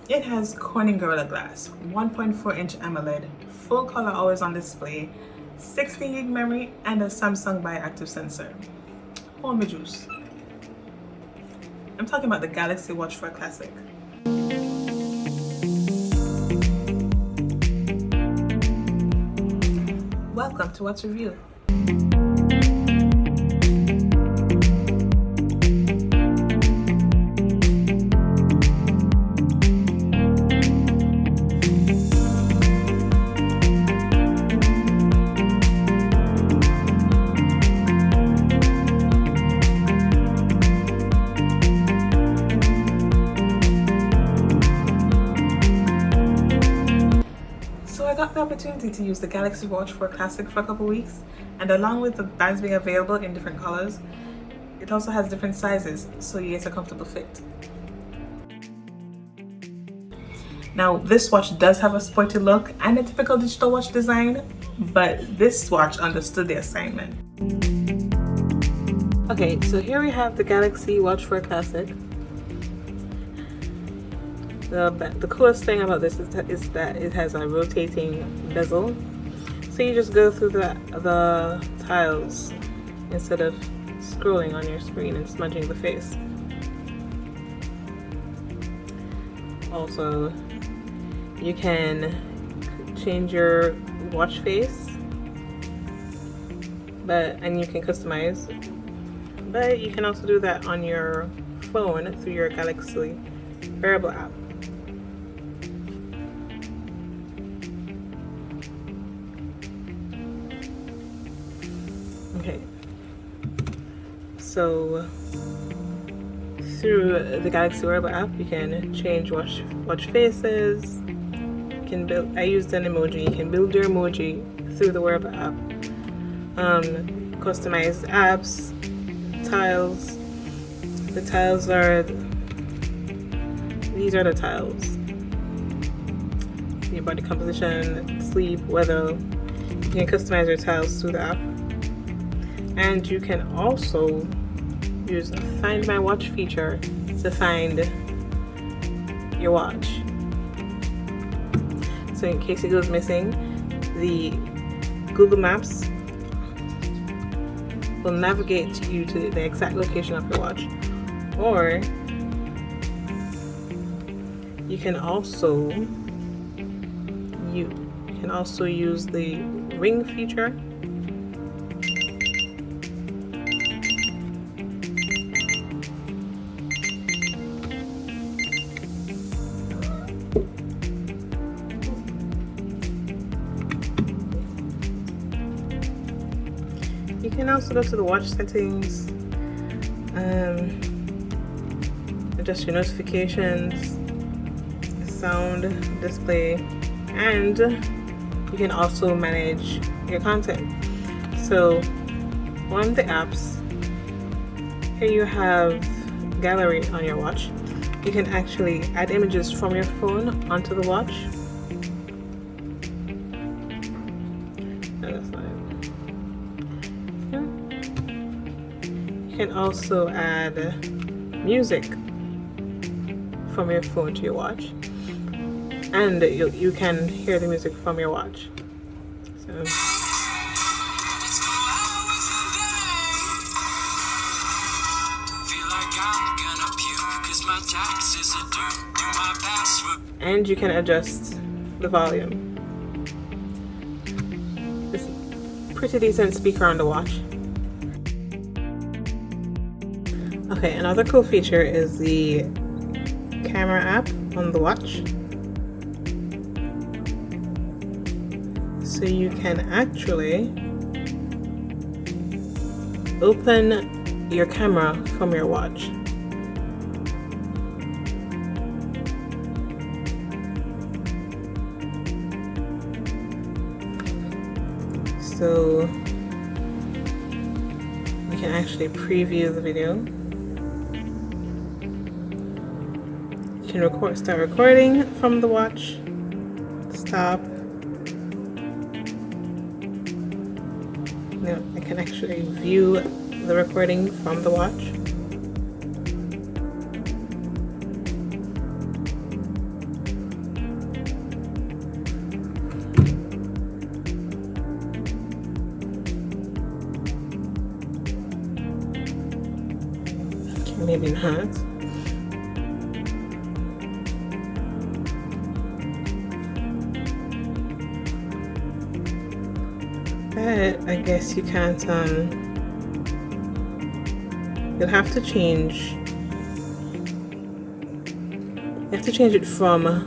It has Corning Gorilla Glass, 1.4-inch AMOLED, full color always on display, 16 gig memory, and a Samsung Bi-Active sensor. Hold me juice. I'm talking about the Galaxy Watch 4 Classic. Welcome to What's Review. I got the opportunity to use the Galaxy Watch 4 Classic for a couple weeks, and along with the bands being available in different colors, it also has different sizes, so you get a comfortable fit. Now, this watch does have a sporty look and a typical digital watch design, but this watch understood the assignment. Okay, so here we have the Galaxy Watch 4 Classic. The coolest thing about this is that it has a rotating bezel, so you just go through the tiles instead of scrolling on your screen and smudging the face. Also, you can change your watch face, and you can customize, but you can also do that on your phone through your Galaxy wearable app. Okay, so through the Galaxy wearable app, you can change watch faces. You can build. I used an emoji. You can build your emoji through the wearable app. Customized apps, tiles. The tiles are. These are the tiles. Your body composition, sleep, weather. You can customize your tiles through the app. And you can also use the Find My Watch feature to find your watch. So in case it goes missing, the Google Maps will navigate you to the exact location of your watch. Or you can also use the Ring feature. You can also go to the watch settings, adjust your notifications, sound, display, and you can also manage your content. So on the apps, here you have gallery on your watch. You can actually add images from your phone onto the watch. You can also add music from your phone to your watch, and you can hear the music from your watch. So and you can adjust the volume. It's a pretty decent speaker on the watch. Okay, another cool feature is the camera app on the watch. So you can actually open your camera from your watch. So you can actually preview the video. You can start recording from the watch, stop. Now I can actually view the recording from the watch. maybe not. But I guess you can't, you'll have to change. You have to change it from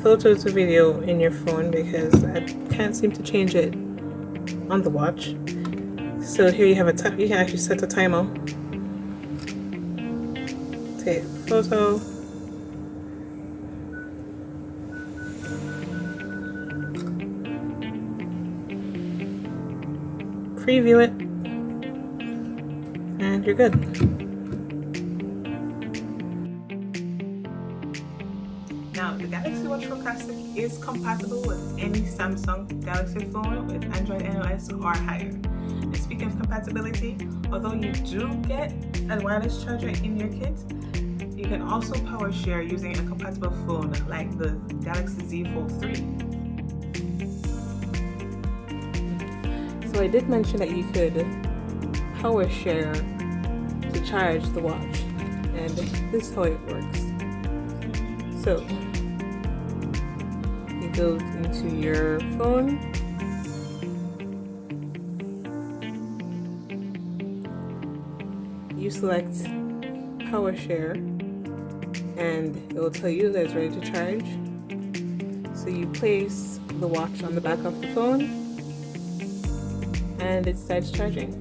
photo to video in your phone because I can't seem to change it on the watch. So here you have you can actually set a timer. Take a photo. Preview it. And you're good. Now, the Galaxy Watch 4 Classic is compatible with any Samsung Galaxy phone with Android NOS or higher. And speaking of compatibility, although you do get a wireless charger in your kit, you can also power share using a compatible phone like the Galaxy Z Fold 3. So I did mention that you could power share to charge the watch, and this is how it works. So you go into your phone, you select power share, and it will tell you that it's ready to charge. So you place the watch on the back of the phone and it starts charging.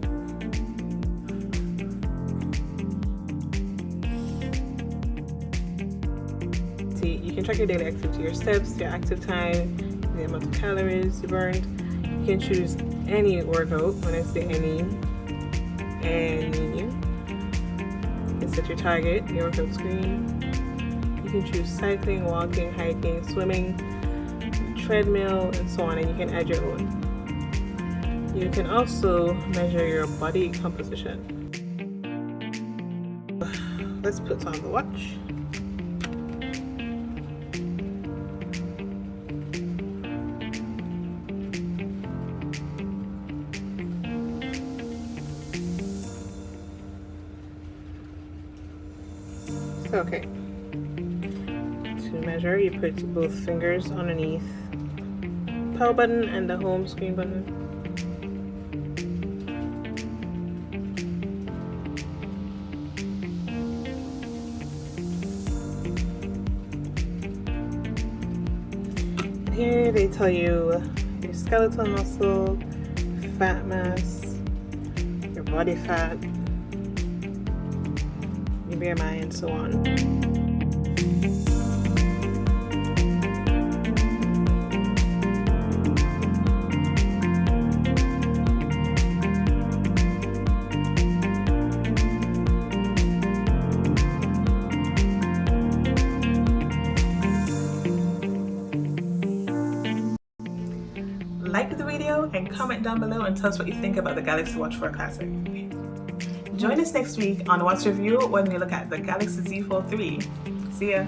See, you can track your daily activity, your steps, your active time, the amount of calories you burned. You can choose any workout. When I say any, you can set your target, your workout screen. You can choose cycling, walking, hiking, swimming, treadmill, and so on, and you can add your own. You can also measure your body composition. Let's put on the watch. Okay. To measure, you put both fingers underneath the power button and the home screen button. Here they tell you your skeletal muscle, fat mass, your body fat, your BMI, and so on. Like the video and comment down below and tell us what you think about the Galaxy Watch 4 Classic. Join us next week on Watch Review when we look at the Galaxy Z Fold 3. See ya!